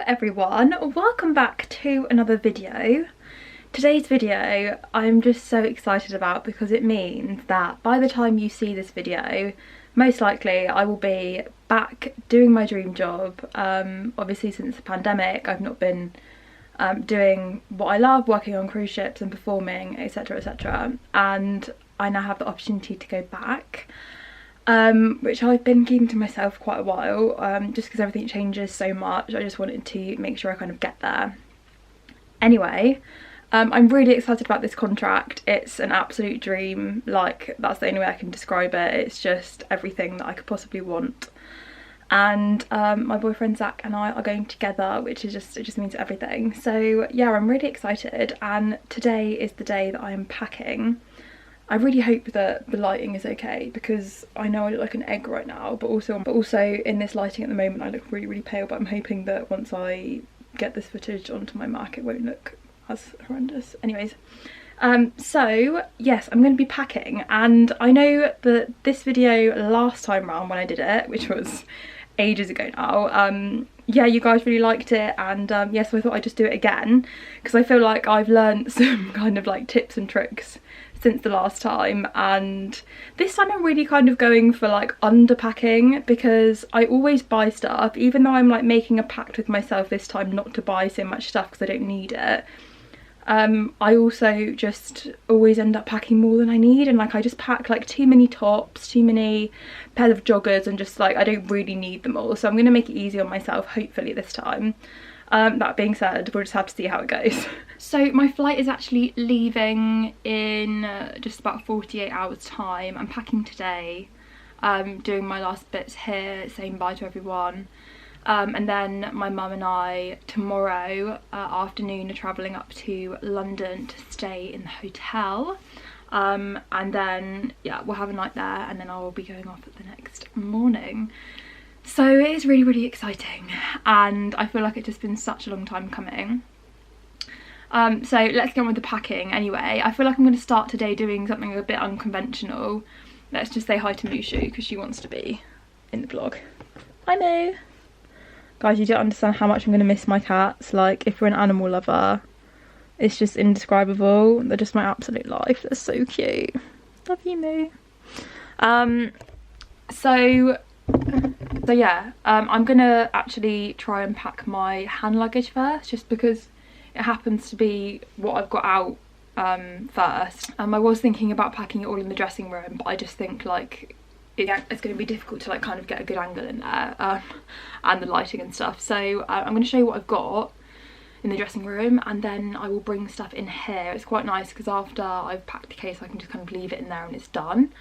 everyone, welcome back to another video. Today's video I'm just so excited about because it means that by the time you see this video, most likely I will be back doing my dream job. Obviously since the pandemic I've not been doing what I love, working on cruise ships and performing, etc, etc, and I now have the opportunity to go back. Which I've been keeping to myself quite a while, just because everything changes so much. I just wanted to make sure I kind of get there. Anyway, I'm really excited about this contract. It's an absolute dream, like that's the only way I can describe it. It's just everything that I could possibly want. And my boyfriend Zach and I are going together, which is it just means everything. So yeah, I'm really excited, and today is the day that I am packing. I really hope that the lighting is okay because I know I look like an egg right now, but also in this lighting at the moment I look really pale, but I'm hoping that once I get this footage onto my Mac it won't look as horrendous. Anyways, so yes, I'm going to be packing, and I know that this video last time round when I did it, which was ages ago now, yeah, you guys really liked it, and yes, so I thought I'd just do it again because I feel like I've learned some kind of like tips and tricks since the last time, and this time I'm really kind of going for like underpacking because I always buy stuff, even though I'm like making a pact with myself this time not to buy so much stuff because I don't need it. I also just always end up packing more than I need, and like I just pack like too many tops, too many pairs of joggers, and just like I don't really need them all. So I'm going to make it easy on myself hopefully this time. That being said, we'll just have to see how it goes. So my flight is actually leaving in just about 48 hours time. I'm packing today, doing my last bits here, saying bye to everyone. And then my mum and I tomorrow afternoon are travelling up to London to stay in the hotel. And then yeah, we'll have a night there, and then I will be going off the next morning. So it is really exciting, and I feel like it's just been such a long time coming. So let's get on with the packing anyway. I feel like I'm going to start today doing something a bit unconventional. Let's just say hi to Mushu because she wants to be in the vlog. Hi Moo! Guys, you don't understand how much I'm going to miss my cats. Like, if you're an animal lover, it's just indescribable. They're just my absolute life. They're so cute. Love you, Moo. So yeah, I'm gonna actually try and pack my hand luggage first, just because it happens to be what I've got out first. I was thinking about packing it all in the dressing room, but I just think like it's going to be difficult to like kind of get a good angle in there, and the lighting and stuff. So I'm going to show you what I've got in the dressing room, and then I will bring stuff in here. It's quite nice because after I've packed the case I can just kind of leave it in there and it's done.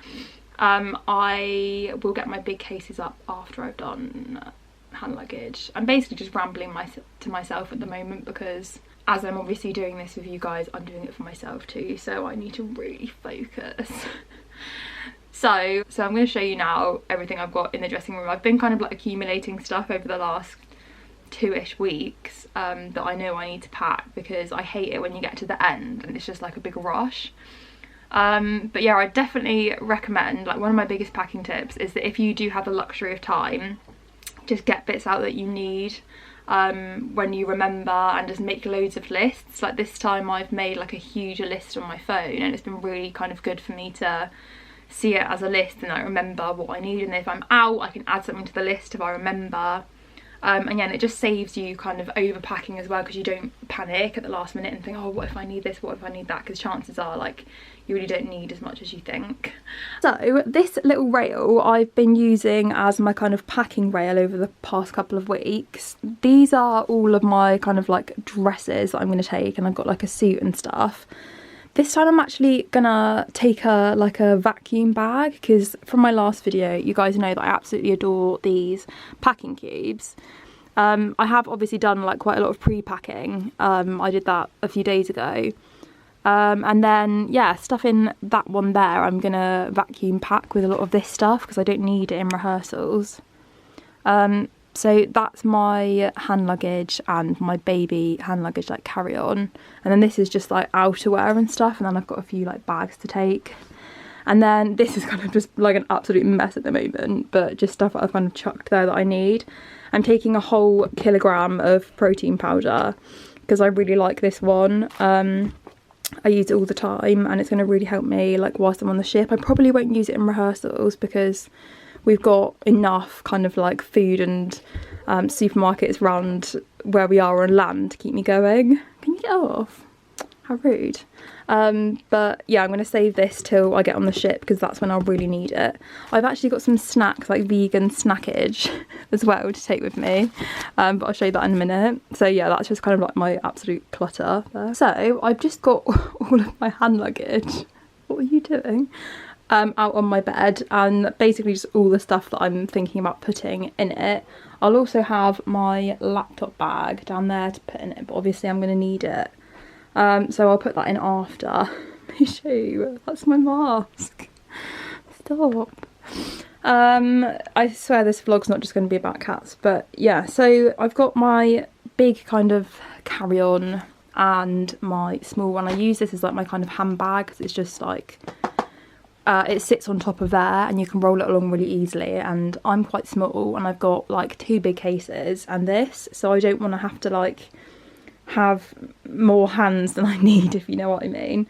I will get my big cases up after I've done hand luggage. I'm basically just rambling to myself at the moment because as I'm obviously doing this with you guys, I'm doing it for myself too, so I need to really focus. So I'm going to show you now everything I've got in the dressing room. I've been kind of like accumulating stuff over the last 2-ish weeks that I know I need to pack because I hate it when you get to the end and it's just like a big rush. But yeah, I definitely recommend, like one of my biggest packing tips is that if you do have the luxury of time, just get bits out that you need when you remember, and just make loads of lists. Like this time I've made like a huge list on my phone, and it's been really kind of good for me to see it as a list and I remember what I need, and if I'm out I can add something to the list if I remember. And yeah, it just saves you kind of overpacking as well, because you don't panic at the last minute and think, oh, what if I need this, what if I need that, because chances are like you really don't need as much as you think. So this little rail I've been using as my kind of packing rail over the past couple of weeks. These are all of my kind of like dresses that I'm going to take, and I've got like a suit and stuff. This time I'm actually gonna take like a vacuum bag, because from my last video you guys know that I absolutely adore these packing cubes. I have obviously done like quite a lot of pre-packing. I did that a few days ago, and then yeah, stuff in that one there I'm gonna vacuum pack with a lot of this stuff because I don't need it in rehearsals. So that's my hand luggage and my baby hand luggage, like carry on, and then this is just like outerwear and stuff, and then I've got a few like bags to take. And then this is kind of just like an absolute mess at the moment, but just stuff that I've kind of chucked there that I need. I'm taking a whole kilogram of protein powder because I really like this one. I use it all the time and it's going to really help me like whilst I'm on the ship. I probably won't use it in rehearsals because we've got enough kind of like food and supermarkets around where we are on land to keep me going. Can you get off? How rude. But yeah, I'm going to save this till I get on the ship because that's when I'll really need it. I've actually got some snacks, like vegan snackage as well to take with me, but I'll show you that in a minute. So yeah, that's just kind of like my absolute clutter there. So I've just got all of my hand luggage. What are you doing? Out on my bed, and basically just all the stuff that I'm thinking about putting in it. I'll also have my laptop bag down there to put in it, but obviously I'm going to need it. So I'll put that in after. Let me show you. That's my mask. Stop. I swear this vlog's not just going to be about cats, but yeah. So I've got my big kind of carry-on and my small one. I use this as like my kind of handbag because it's just like it sits on top of there and you can roll it along really easily, and I'm quite small and I've got like 2 big cases and this, so I don't want to have to like have more hands than I need, if you know what I mean.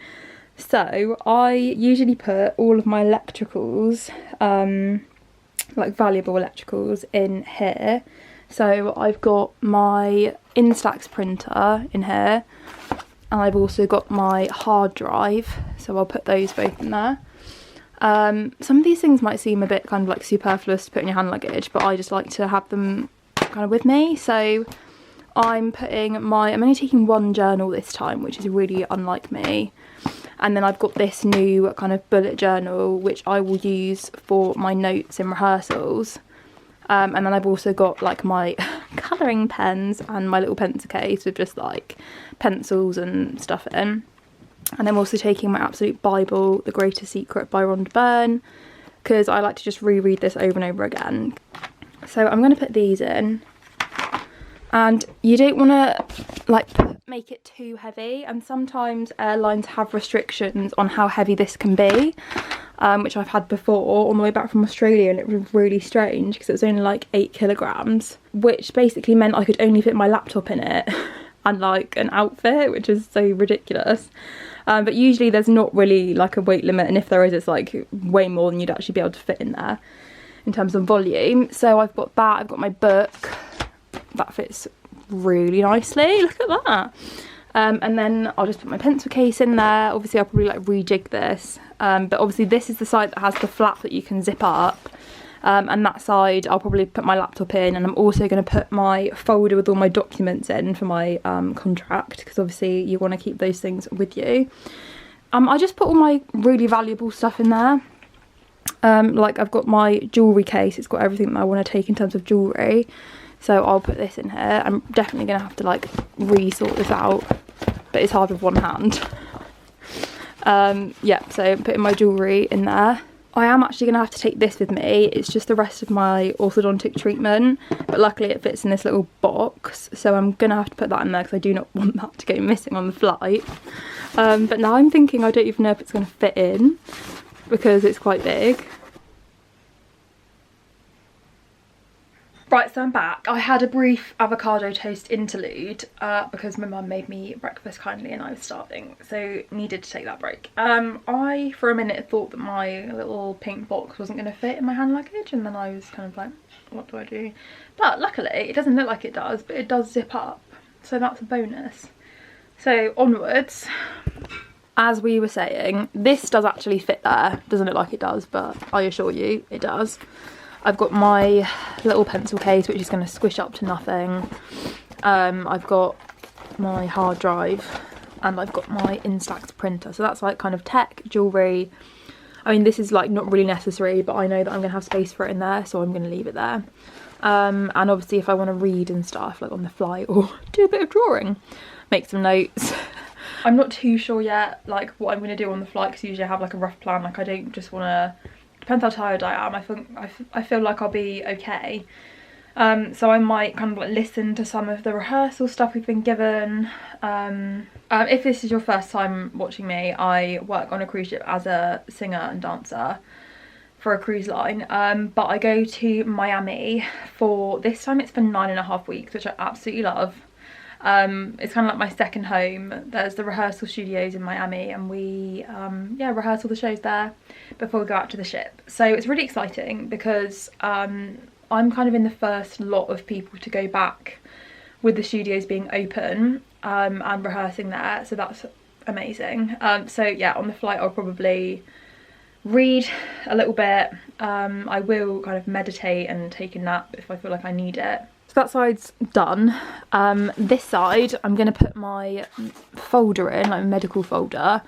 So I usually put all of my electricals, like valuable electricals, in here. So I've got my Instax printer in here, and I've also got my hard drive, so I'll put those both in there. Some of these things might seem a bit kind of like superfluous to put in your hand luggage, but I just like to have them kind of with me. So I'm only taking 1 journal this time, which is really unlike me. And then I've got this new kind of bullet journal, which I will use for my notes in rehearsals. And then I've also got like my colouring pens and my little pencil case with just like pencils and stuff in. And I'm also taking my absolute Bible, The Greatest Secret by Rhonda Byrne, because I like to just reread this over and over again. So I'm going to put these in. And you don't want to like make it too heavy, and sometimes airlines have restrictions on how heavy this can be, which I've had before on the way back from Australia, and it was really strange because it was only like 8 kilograms, which basically meant I could only fit my laptop in it and like an outfit, which is so ridiculous. But usually there's not really like a weight limit, and if there is, it's like way more than you'd actually be able to fit in there in terms of volume. So I've got that, I've got my book. That fits really nicely, look at that. And then I'll just put my pencil case in there. Obviously I'll probably like rejig this, but obviously this is the side that has the flap that you can zip up, and that side I'll probably put my laptop in, and I'm also going to put my folder with all my documents in for my contract, because obviously you want to keep those things with you. I just put all my really valuable stuff in there. Like I've got my jewellery case, it's got everything that I want to take in terms of jewellery. So I'll put this in here. I'm definitely going to have to like re-sort this out, but it's hard with one hand. Yeah, so I'm putting my jewellery in there. I am actually going to have to take this with me. It's just the rest of my orthodontic treatment, but luckily it fits in this little box, so I'm going to have to put that in there because I do not want that to go missing on the flight. But now I'm thinking I don't even know if it's going to fit in because it's quite big. Right, so I'm back. I had a brief avocado toast interlude because my mum made me breakfast kindly and I was starving, so needed to take that break. I, for a minute, thought that my little pink box wasn't going to fit in my hand luggage, and then I was kind of like, what do I do? But luckily, it doesn't look like it does, but it does zip up, so that's a bonus. So onwards. As we were saying, this does actually fit there. Doesn't look like it does, but I assure you, it does. I've got my little pencil case, which is going to squish up to nothing. I've got my hard drive, and I've got my Instax printer. So that's like kind of tech, jewellery. I mean, this is like not really necessary, but I know that I'm going to have space for it in there, so I'm going to leave it there. And obviously if I want to read and stuff, like on the fly, or do a bit of drawing, make some notes. I'm not too sure yet, like what I'm going to do on the flight, because usually I have like a rough plan. Like I don't just want to... Depends how tired I am. I feel like I'll be okay. So I might kind of like listen to some of the rehearsal stuff we've been given. If this is your first time watching me, I work on a cruise ship as a singer and dancer for a cruise line, but I go to Miami for, this time it's for 9.5 weeks, which I absolutely love. It's kind of like my second home. There's the rehearsal studios in Miami, and we yeah, rehearse all the shows there before we go out to the ship. So it's really exciting because I'm kind of in the first lot of people to go back with the studios being open and rehearsing there, so that's amazing. So yeah, on the flight I'll probably read a little bit. I will kind of meditate and take a nap if I feel like I need it. So that side's done. This side I'm going to put my folder in, like a medical folder,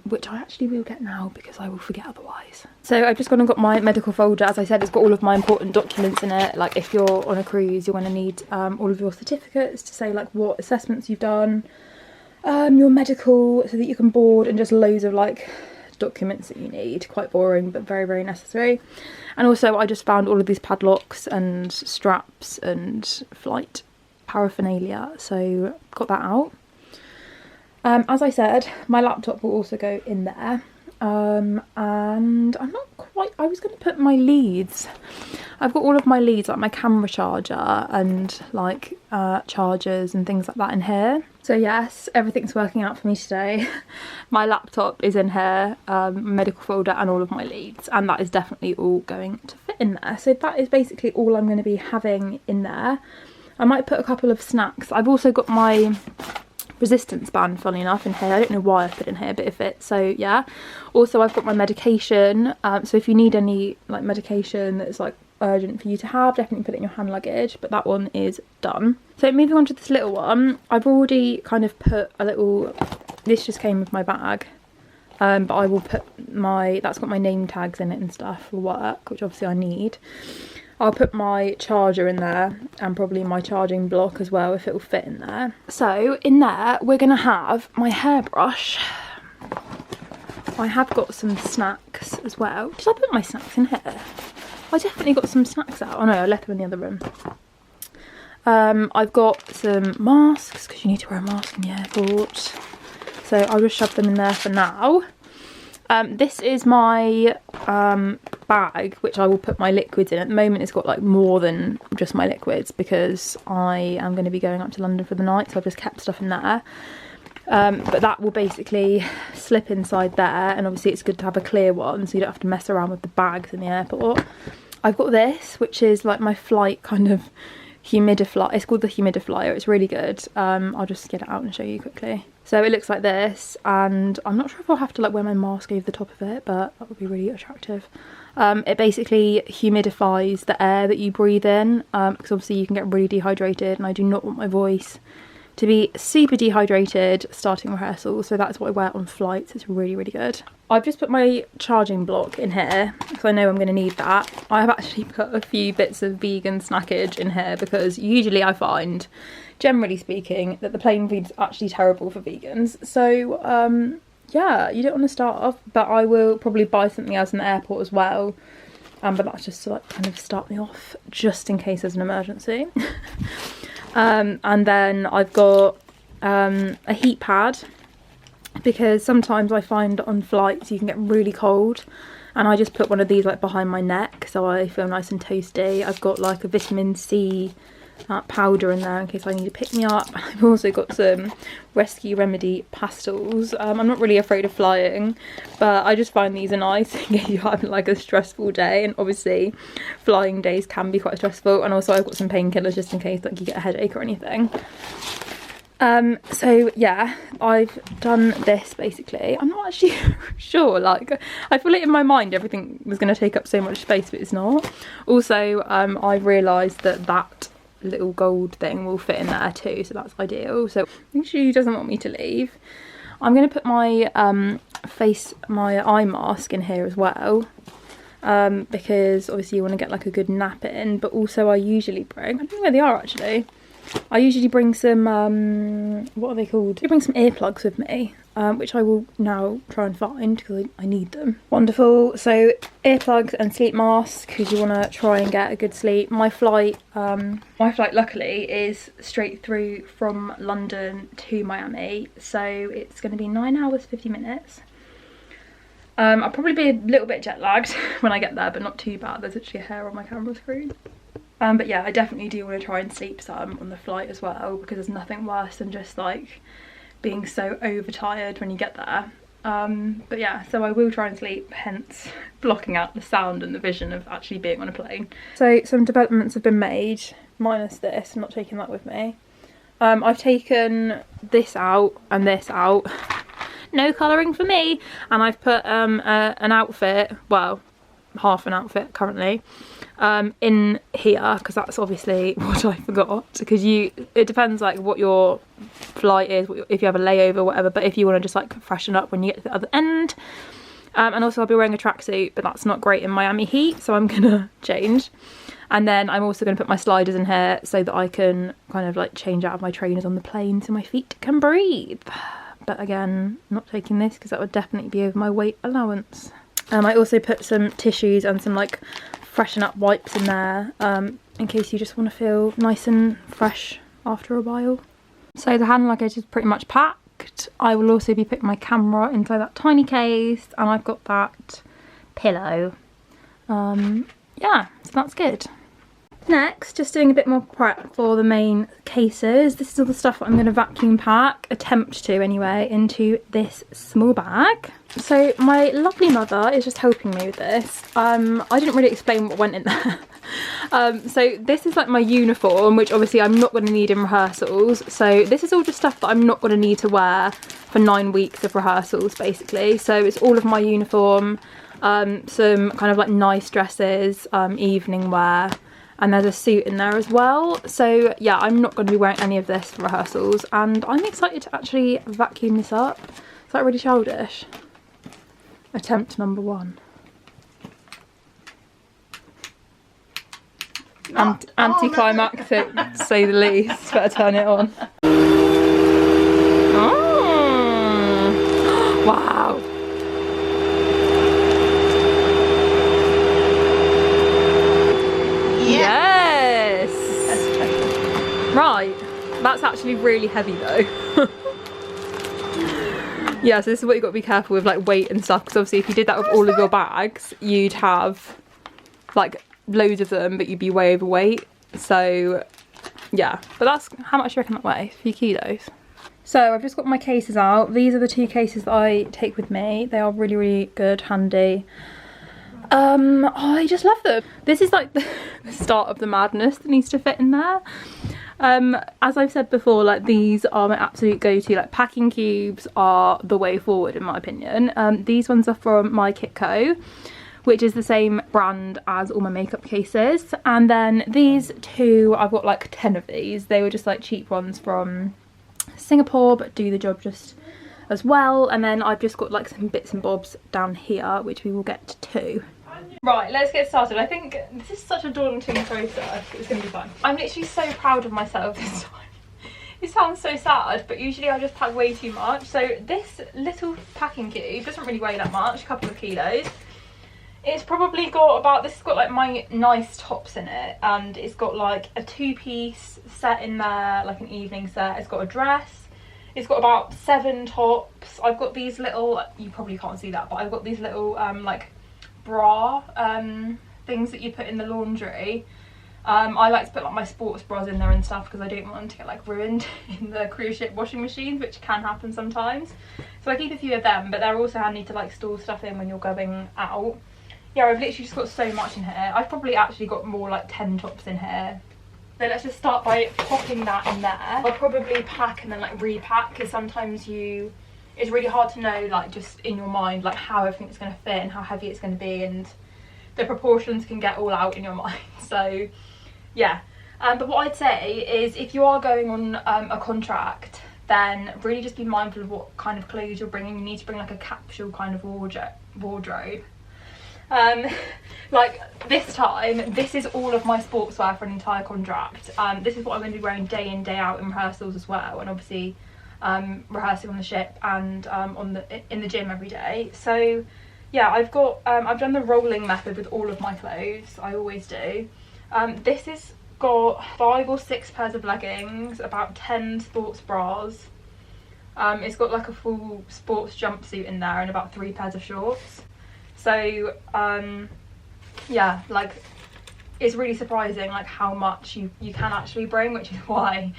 which I actually will get now because I will forget otherwise. So I've just gone and got my medical folder. As I said, it's got all of my important documents in it. Like if you're on a cruise, you're going to need all of your certificates to say like what assessments you've done, your medical, so that you can board, and just loads of like documents that you need. Quite boring, but very, very necessary. And also I just found all of these padlocks and straps and flight paraphernalia, so got that out. As I said, my laptop will also go in there, and I'm not quite, I was going to put my leads, I've got all of my leads, like my camera charger and like chargers and things like that in here. So yes, everything's working out for me today. My laptop is in here, medical folder, and all of my leads, and that is definitely all going to fit in there. So that is basically all I'm going to be having in there. I might put a couple of snacks. I've also got my resistance band, funny enough, in here. I don't know why I put it in here, but it fits, so yeah. Also I've got my medication, so if you need any like medication that's like urgent for you to have, definitely put it in your hand luggage, but that one is done. So moving on to this little one, I've already kind of put a little, this just came with my bag, but I will put my, that's got my name tags in it and stuff for work, which obviously I need. I'll put my charger in there and probably my charging block as well if it will fit in there. So in there we're going to have my hairbrush. I have got some snacks as well. Did I put my snacks in here? I definitely got some snacks out. Oh no, I left them in the other room. I've got some masks because you need to wear a mask in the airport. So I'll just shove them in there for now. This is my bag, which I will put my liquids in. At the moment it's got like more than just my liquids because I am going to be going up to London for the night, so I've just kept stuff in there. But that will basically slip inside there, and obviously it's good to have a clear one so you don't have to mess around with the bags in the airport. I've got this, which is like my flight kind of humidifier. It's called the Humidifier. It's really good. I'll just get it out and show you quickly. So it looks like this, and I'm not sure if I'll have to like wear my mask over the top of it, but that would be really attractive. It basically humidifies the air that you breathe in, because obviously you can get really dehydrated, and I do not want my voice to be super dehydrated starting rehearsal, so that's what I wear on flights. It's really, really good. I've just put my charging block in here because I know I'm going to need that. I have actually put a few bits of vegan snackage in here because usually I find, generally speaking, that the plane food's actually terrible for vegans. So yeah, you don't want to start off, but I will probably buy something else in the airport as well. But that's just to like kind of start me off just in case there's an emergency. And then I've got a heat pad because sometimes I find on flights you can get really cold, and I just put one of these like behind my neck so I feel nice and toasty. I've got like a vitamin C powder in there in case I need to pick me up. I've also got some Rescue Remedy pastels. I'm not really afraid of flying, but I just find these are nice in case you have like a stressful day, and obviously flying days can be quite stressful. And also I've got some painkillers just in case like you get a headache or anything. So yeah, I've done this basically. I'm not actually sure, like I feel like in my mind everything was going to take up so much space, but it's not. Also I've realised that that little gold thing will fit in there too, so that's ideal. So she doesn't want me to leave. I'm going to put my my eye mask in here as well, because obviously you want to get like a good nap in, but also I usually bring, I don't know where they are actually, I usually bring some what are they called, I bring some earplugs with me, which I will now try and find because I need them. Wonderful. So earplugs and sleep mask because you want to try and get a good sleep. My flight luckily is straight through from London to Miami, so it's going to be 9 hours 50 minutes. I'll probably be a little bit jet lagged when I get there, but not too bad. There's actually a hair on my camera screen. But yeah, I definitely do want to try and sleep some on the flight as well, because there's nothing worse than just like being so overtired when you get there. But yeah, so I will try and sleep, hence blocking out the sound and the vision of actually being on a plane. So some developments have been made, minus this. I'm not taking that with me. I've taken this out and this out. No colouring for me. And I've put an outfit, well, half an outfit currently, in here, because that's obviously what I forgot. Because it depends like what your flight is, if you have a layover or whatever, but if you want to just like freshen up when you get to the other end. And also I'll be wearing a tracksuit, but that's not great in Miami heat, so I'm gonna change. And then I'm also going to put my sliders in here so that I can kind of like change out of my trainers on the plane so my feet can breathe. But again, not taking this because that would definitely be over my weight allowance. I also put some tissues and some like freshen up wipes in there, in case you just want to feel nice and fresh after a while. So the hand luggage is pretty much packed. I will also be putting my camera inside that tiny case, and I've got that pillow. Yeah, so that's good. Next, just doing a bit more prep for the main cases. This is all the stuff that I'm going to vacuum pack, attempt to anyway, into this small bag. So my lovely mother is just helping me with this. I didn't really explain what went in there. So this is like my uniform, which obviously I'm not going to need in rehearsals. So this is all just stuff that I'm not going to need to wear for 9 weeks of rehearsals basically. So it's all of my uniform, some kind of like nice dresses, evening wear. And there's a suit in there as well. So yeah, I'm not going to be wearing any of this for rehearsals, and I'm excited to actually vacuum this up. Is that really childish? Attempt number 1. Anticlimactic, to say the least. Better turn it on. Oh. Wow. Yes! Right, that's actually really heavy though. Yeah, so this is what you've got to be careful with, like weight and stuff, because obviously if you did that with all of your bags, you'd have like loads of them, but you'd be way overweight. So yeah, but that's how much do you reckon that weighs? A few kilos. So I've just got my cases out. These are the 2 cases that I take with me. They are really, really good, handy. I just love them. This is like the start of the madness that needs to fit in there. As I've said before, like these are my absolute go-to. Like packing cubes are the way forward in my opinion. These ones are from My Kitco, which is the same brand as all my makeup cases. And then these 2, I've got like 10 of these. They were just like cheap ones from Singapore, but do the job just as well. And then I've just got like some bits and bobs down here, which we will get to. Right, let's get started. I think this is such a daunting process. It's going to be fun. I'm literally so proud of myself this time. It sounds so sad, but usually I just pack way too much. So this little packing cube doesn't really weigh that much, a couple of kilos. It's probably got about, this has got like my nice tops in it, and it's got like a 2-piece set in there, like an evening set. It's got a dress. It's got about 7 tops. I've got these little, you probably can't see that, but I've got these little like bra things that you put in the laundry. I like to put like my sports bras in there and stuff because I don't want them to get like ruined in the cruise ship washing machine, which can happen sometimes. So I keep a few of them, but they're also handy to like store stuff in when you're going out. Yeah, I've literally just got so much in here. I've probably actually got more like 10 tops in here. So let's just start by popping that in there. I'll probably pack and then like repack, because sometimes it's really hard to know like just in your mind like how everything's going to fit and how heavy it's going to be, and the proportions can get all out in your mind. So yeah, but what I'd say is if you are going on a contract, then really just be mindful of what kind of clothes you're bringing. You need to bring like a capsule kind of wardrobe. Like this time, this is all of my sportswear for an entire contract. This is what I'm going to be wearing day in, day out in rehearsals as well, and obviously rehearsing on the ship and in the gym every day. So yeah, I've done the rolling method with all of my clothes. I always do. This has got 5 or 6 pairs of leggings, about 10 sports bras. It's got like a full sports jumpsuit in there and about 3 pairs of shorts. So yeah, like it's really surprising like how much you can actually bring, which is why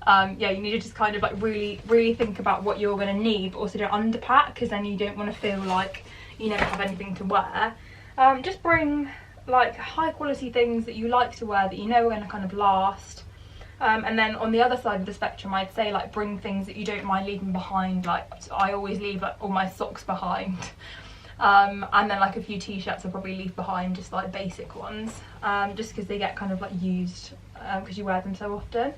yeah, you need to just kind of like really think about what you're going to need, but also don't underpack, because then you don't want to feel like you never have anything to wear. Just bring like high quality things that you like to wear, that you know are going to kind of last. And then on the other side of the spectrum, I'd say like bring things that you don't mind leaving behind. Like I always leave like all my socks behind. And then like a few t-shirts I'll probably leave behind, just like basic ones, just because they get kind of like used because you wear them so often.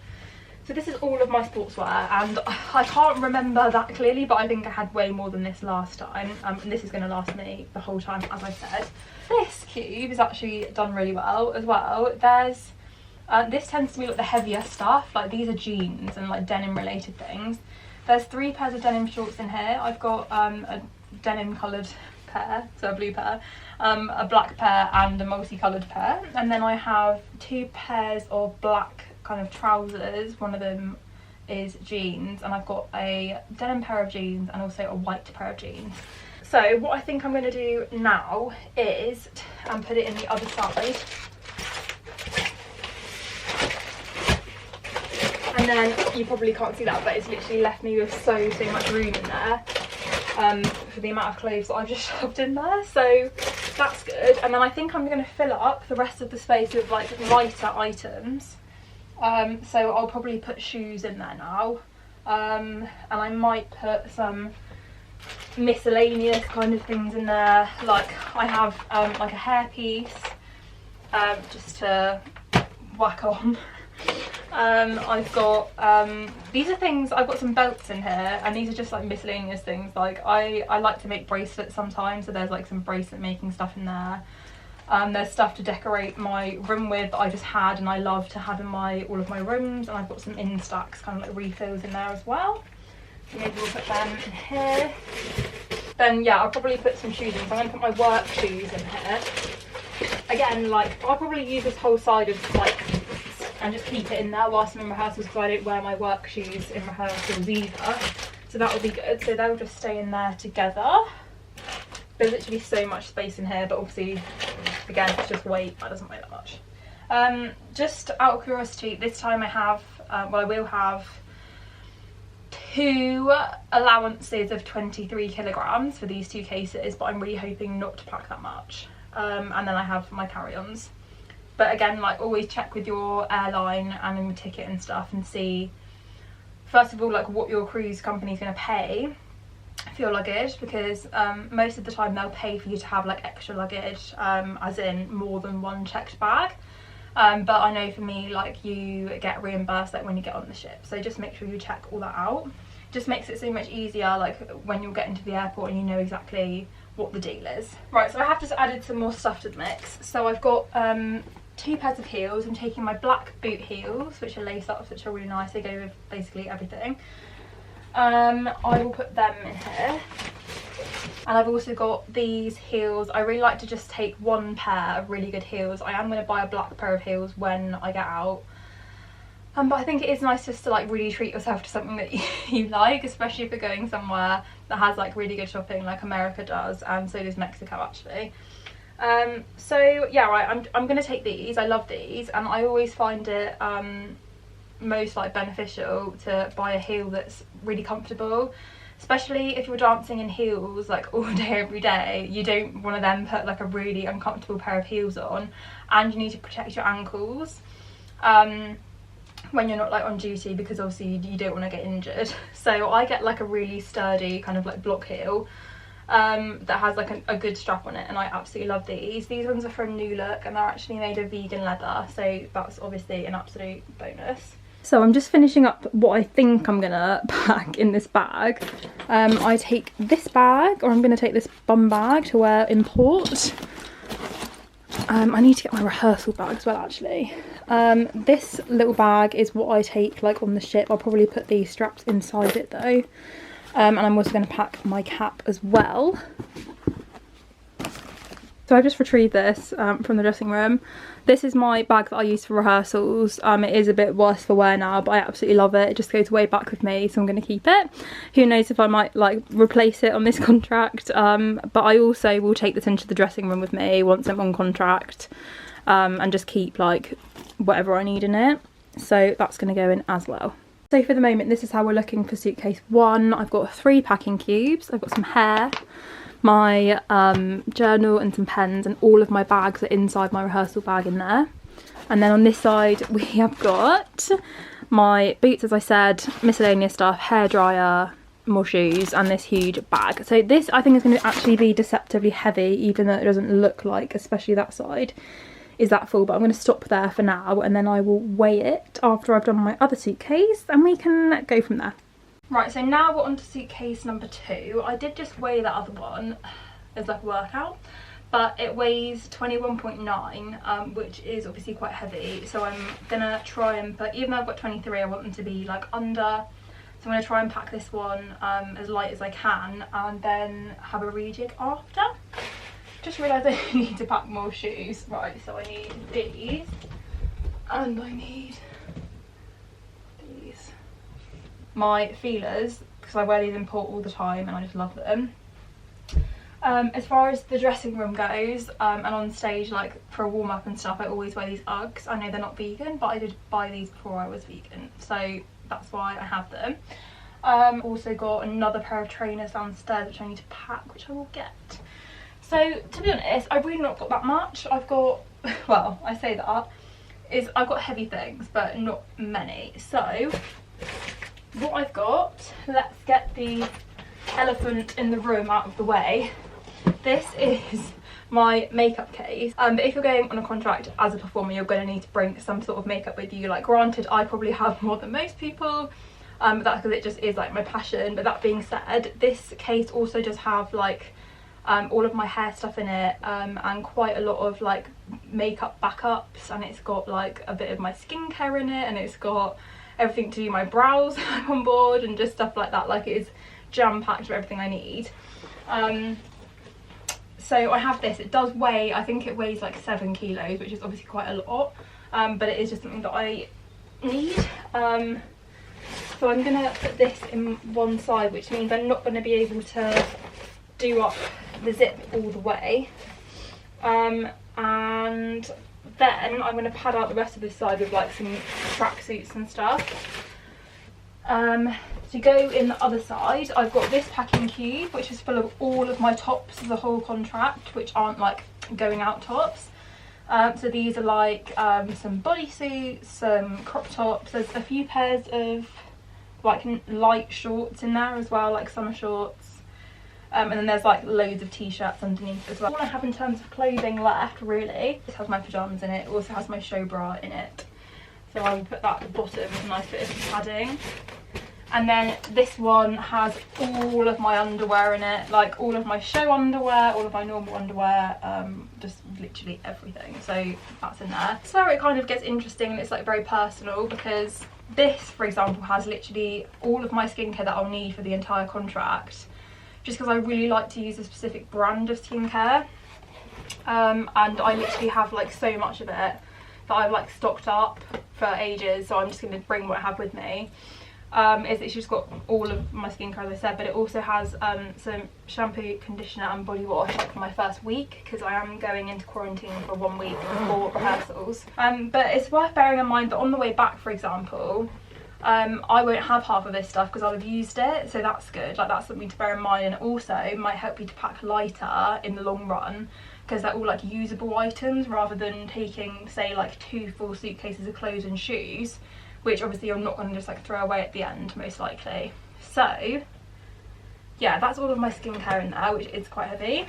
So this is all of my sportswear, and I can't remember that clearly, but I think I had way more than this last time, and this is going to last me the whole time, as I said. This cube is actually done really well as well. There's this tends to be like the heavier stuff, like these are jeans and like denim related things. There's 3 pairs of denim shorts in here. I've got a denim coloured pair, so a blue pair, a black pair and a multicoloured pair, and then I have 2 pairs of black kind of trousers. One of them is jeans, and I've got a denim pair of jeans and also a white pair of jeans. So what I think I'm going to do now is put it in the other side, and then you probably can't see that, but it's literally left me with so much room in there for the amount of clothes that I've just shoved in there, so that's good. And then I think I'm going to fill up the rest of the space with like lighter items. So I'll probably put shoes in there now, and I might put some miscellaneous kind of things in there. Like I have like a hairpiece just to whack on. I've got these are things, I've got some belts in here, and these are just like miscellaneous things. Like I like to make bracelets sometimes, so there's like some bracelet making stuff in there. There's stuff to decorate my room with that I just had and I love to have in all of my rooms, and I've got some Instax kind of like refills in there as well. So maybe we'll put them in here. Then yeah, I'll probably put some shoes in. So I'm going to put my work shoes in here. Again, like I'll probably use this whole side of like and just keep it in there whilst I'm in rehearsals, because I don't wear my work shoes in rehearsals either. So that will be good. So they'll just stay in there together. There's literally so much space in here, but obviously, again, it's just weight. That doesn't weigh that much. Just out of curiosity, this time I have, well, I will have 2 allowances of 23 kilograms for these 2 cases, but I'm really hoping not to pack that much. And then I have my carry-ons. But again, like always check with your airline and in the ticket and stuff, and see, first of all, like what your cruise company is going to pay for your luggage, because most of the time they'll pay for you to have like extra luggage, as in more than 1 checked bag, but I know for me, like you get reimbursed like when you get on the ship, so just make sure you check all that out. Just makes it so much easier like when you're getting to the airport and you know exactly what the deal is. Right, so I have just added some more stuff to the mix. So I've got 2 pairs of heels. I'm taking my black boot heels, which are lace ups, which are really nice. They go with basically everything. I will put them in here, and I've also got these heels. I really like to just take 1 pair of really good heels. I am going to buy a black pair of heels when I get out, but I think it is nice just to like really treat yourself to something that you like, especially if you're going somewhere that has like really good shopping like America does, and so does Mexico actually. So yeah, right, I'm going to take these. I love these, and I always find it most like beneficial to buy a heel that's really comfortable, especially if you're dancing in heels like all day every day. You don't want to then put like a really uncomfortable pair of heels on, and you need to protect your ankles when you're not like on duty, because obviously you don't want to get injured. So I get like a really sturdy kind of like block heel that has like a good strap on it, and I absolutely love these. These ones are from New Look, and they're actually made of vegan leather, so that's obviously an absolute bonus. So I'm just finishing up what I think I'm gonna pack in this bag. I take this bag, or I'm gonna take this bum bag to wear in port. I need to get my rehearsal bag as well, actually. This little bag is what I take like on the ship. I'll probably put these straps inside it though. And I'm also going to pack my cap as well. So I've just retrieved this from the dressing room. This is my bag that I use for rehearsals. It is a bit worse for wear now, but I absolutely love it. It just goes way back with me, so I'm going to keep it. Who knows if I might like replace it on this contract. But I also will take this into the dressing room with me once I'm on contract, and just keep like whatever I need in it. So that's going to go in as well. So for the moment, this is how we're looking for suitcase 1. I've got 3 packing cubes. I've got some hair, my journal and some pens, and all of my bags are inside my rehearsal bag in there. And then on this side we have got my boots, as I said, miscellaneous stuff, hairdryer, more shoes, and this huge bag. So this I think is going to actually be deceptively heavy, even though it doesn't look like, especially that side, is that full. But I'm going to stop there for now, and then I will weigh it after I've done my other suitcase, and we can go from there. Right, so now we're on to suitcase number 2. I did just weigh that other one as like a workout, but it weighs 21.9, which is obviously quite heavy. So I'm gonna try and put, even though I've got 23, I want them to be like under. So I'm gonna try and pack this one as light as I can, and then have a rejig after. Just realised I need to pack more shoes. Right, so I need these, and I need these. My feelers, because I wear these in port all the time and I just love them. As far as the dressing room goes, and on stage, like for a warm-up and stuff, I always wear these Uggs. I know they're not vegan, but I did buy these before I was vegan, so that's why I have them. Also got another pair of trainers downstairs which I need to pack, which I will get. So to be honest, I've really not got that much. I've got, well, I say that, I've got heavy things, but not many. So what I've got, let's get the elephant in the room out of the way. This is my makeup case. But if you're going on a contract as a performer, you're going to need to bring some sort of makeup with you. Like, granted, I probably have more than most people, but that's because it just is like my passion. But that being said, this case also does have like all of my hair stuff in it, and quite a lot of like makeup backups, and it's got like a bit of my skincare in it, and it's got everything to do my brows on board and just stuff like that. Like, it is jam-packed with everything I need. So I have this. It does weigh, I think it weighs like 7 kilos, which is obviously quite a lot, but it is just something that I need. So I'm gonna put this in one side, which means I'm not going to be able to do up the zip all the way, and then I'm going to pad out the rest of this side with like some tracksuits and stuff. To go in the other side, I've got this packing cube, which is full of all of my tops of the whole contract, which aren't like going out tops. So these are like some bodysuits, some crop tops. There's a few pairs of like light shorts in there as well, like summer shorts. And then there's like loads of t-shirts underneath as well. All I have in terms of clothing left, really, this has my pyjamas in it. It also has my show bra in it, so I will put that at the bottom with a nice bit of padding. And then this one has all of my underwear in it, like all of my show underwear, all of my normal underwear, just literally everything. So that's in there. It's where it kind of gets interesting, and it's like very personal, because this, for example, has literally all of my skincare that I'll need for the entire contract, just because I really like to use a specific brand of skincare, and I literally have like so much of it that I've like stocked up for ages, so I'm just going to bring what I have with me. It's just got all of my skincare, as I said, but it also has some shampoo, conditioner and body wash, like, for my first week, because I am going into quarantine for 1 week before rehearsals. But it's worth bearing in mind that on the way back, for example, I won't have half of this stuff because I'll have used it, so that's good. Like, that's something to bear in mind, and also might help you to pack lighter in the long run, because they're all like usable items rather than taking, say, like 2 full suitcases of clothes and shoes, which obviously you're not going to just like throw away at the end, most likely. So yeah, that's all of my skincare in there, which is quite heavy.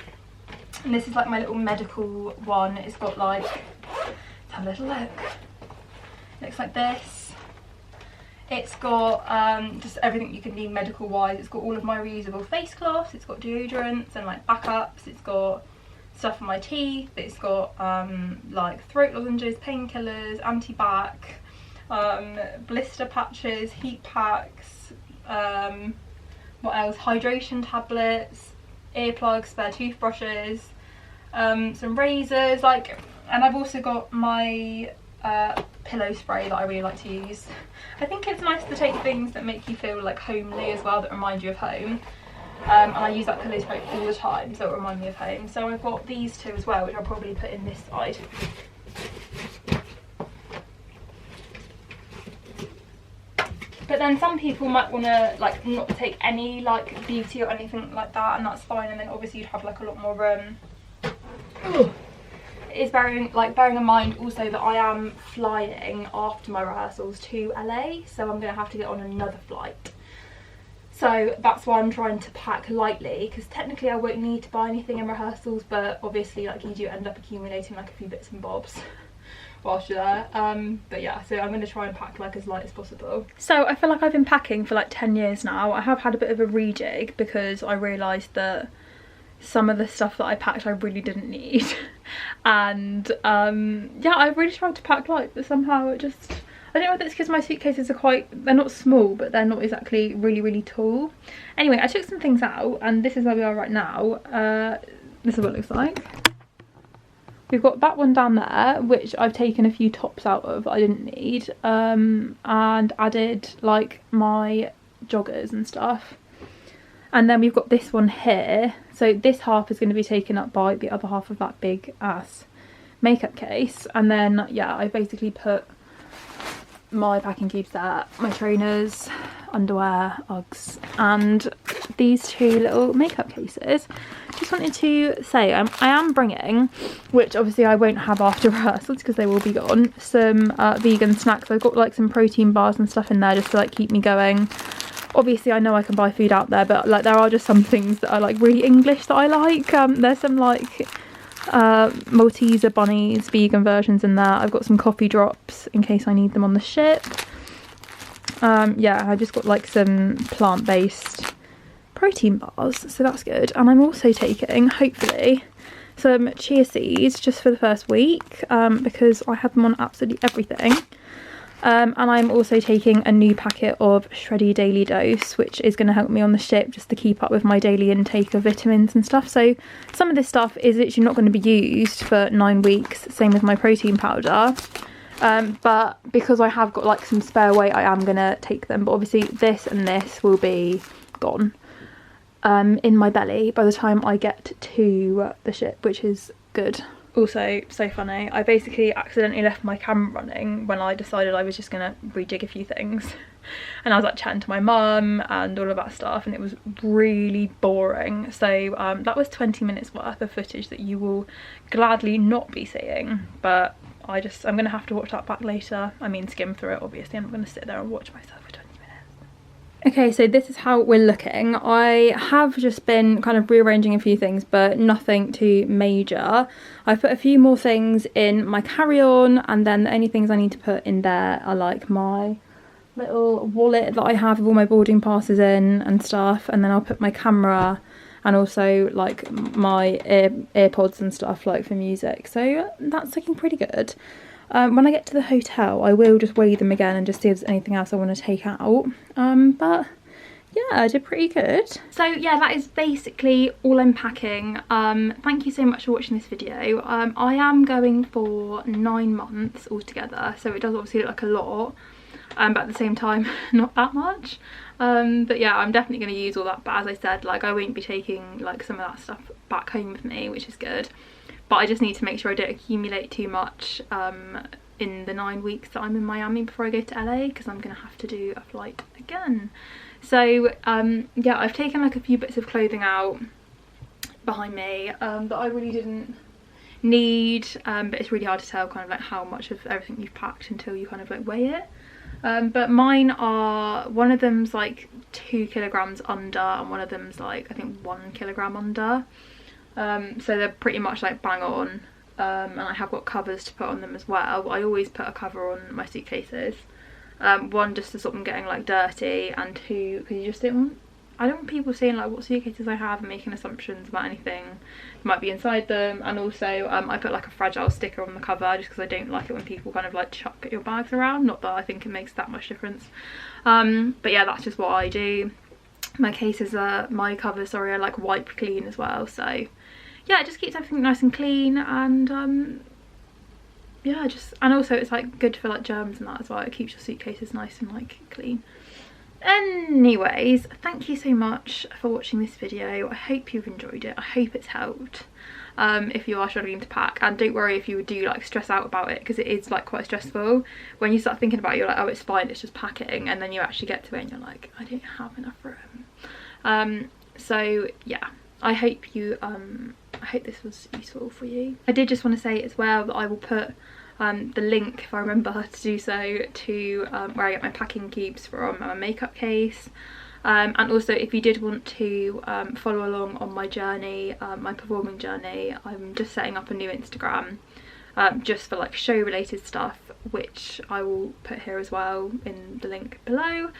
And this is like my little medical one. It's got like, let's have a little look. It looks like this. It's got just everything you can need medical wise. It's got all of my reusable face cloths, it's got deodorants and like backups, it's got stuff for my teeth. It's got like throat lozenges, painkillers, anti-bac, blister patches, heat packs, what else, hydration tablets, earplugs, spare toothbrushes, some razors, like, and I've also got my pillow spray that I really like to use. I think it's nice to take things that make you feel like homely as well, that remind you of home. And I use that pillow spray all the time, so it reminds me of home. So I've got these two as well, which I'll probably put in this side. But then some people might want to like not take any like beauty or anything like that, and that's fine. And then obviously you'd have like a lot more room. It is bearing in mind also that I am flying after my rehearsals to LA, so I'm going to have to get on another flight. So that's why I'm trying to pack lightly, because technically I won't need to buy anything in rehearsals, but obviously like you do end up accumulating like a few bits and bobs whilst you're there. But yeah, so I'm going to try and pack like as light as possible. So I feel like I've been packing for like 10 years now. I have had a bit of a rejig because I realised that some of the stuff that I packed I really didn't need. And yeah, I really tried to pack light, but somehow it just, I don't know whether it's because my suitcases are quite, they're not small, but they're not exactly really tall. Anyway, I took some things out, and this is where we are right now. This is what it looks like. We've got that one down there, which I've taken a few tops out of that I didn't need, and added like my joggers and stuff. And then we've got this one here. So this half is going to be taken up by the other half of that big ass makeup case. And then, yeah, I basically put my packing cubes there, my trainers, underwear, Uggs, and these two little makeup cases. Just wanted to say I am bringing, which obviously I won't have after rehearsals because they will be gone, some vegan snacks. I've got like some protein bars and stuff in there just to like keep me going. Obviously I know I can buy food out there, but like there are just some things that are like really English that I like. There's some like Malteser bunnies, vegan versions in there. I've got some coffee drops in case I need them on the ship. Yeah, I just got like some plant-based protein bars, so that's good. And I'm also taking, hopefully, some chia seeds just for the first week, because I had them on absolutely everything. And I'm also taking a new packet of Shreddy Daily Dose, which is going to help me on the ship just to keep up with my daily intake of vitamins and stuff. So some of this stuff is literally not going to be used for 9 weeks, same with my protein powder. But because I have got like some spare weight, I am going to take them. But obviously this and this will be gone in my belly by the time I get to the ship, which is good. Also, so funny, I basically accidentally left my camera running when I decided I was just gonna rejig a few things, and I was like chatting to my mum and all of that stuff, and it was really boring. So that was 20 minutes worth of footage that you will gladly not be seeing, but I'm gonna have to watch that back later. I mean, skim through it obviously. I'm not gonna sit there and watch myself for 20 minutes. Okay, so this is how we're looking. I have just been kind of rearranging a few things, but nothing too major. I've put a few more things in my carry-on, and then the only things I need to put in there are like my little wallet that I have with all my boarding passes in and stuff, and then I'll put my camera and also like my earpods and stuff like for music. So that's looking pretty good. When I get to the hotel, I will just weigh them again and just see if there's anything else I want to take out. But yeah, I did pretty good. So yeah, that is basically all I'm packing. Thank you so much for watching this video. I am going for 9 months altogether, so it does obviously look like a lot, but at the same time, not that much. But yeah, I'm definitely going to use all that. But as I said, like I won't be taking like some of that stuff back home with me, which is good. But I just need to make sure I don't accumulate too much in the 9 weeks that I'm in Miami before I go to LA, because I'm going to have to do a flight again. So yeah, I've taken like a few bits of clothing out behind me that I really didn't need, but it's really hard to tell kind of like how much of everything you've packed until you kind of like weigh it. But mine are, one of them's like 2 kilograms under, and one of them's like I think 1 kilogram under. So they're pretty much like bang on, and I have got covers to put on them as well. I always put a cover on my suitcases, one just to stop them getting like dirty, and 2 because you just don't want I don't want people seeing like what suitcases I have and making assumptions about anything that might be inside them. And also I put like a fragile sticker on the cover just because I don't like it when people kind of like chuck your bags around, not that I think it makes that much difference. But yeah, that's just what I do. My cases are, my covers, sorry, are like wipe clean as well, so yeah, it just keeps everything nice and clean. And yeah, just, and also it's like good for like germs and that as well. It keeps your suitcases nice and like clean. Anyways, thank you so much for watching this video. I hope you've enjoyed it. I hope it's helped if you are struggling to pack. And don't worry if you do like stress out about it, because it is like quite stressful. When you start thinking about it, you're like, oh, it's fine, it's just packing, and then you actually get to it and you're like, I don't have enough room. So yeah, I hope you I hope this was useful for you. I did just want to say as well that I will put the link, if I remember to do so, to where I get my packing cubes from, my makeup case. And also if you did want to follow along on my journey, my performing journey, I'm just setting up a new Instagram just for like show related stuff, which I will put here as well in the link below.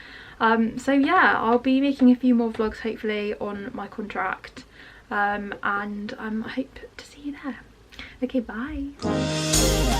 So yeah, I'll be making a few more vlogs hopefully on my contract, and I hope to see you there. Okay, bye.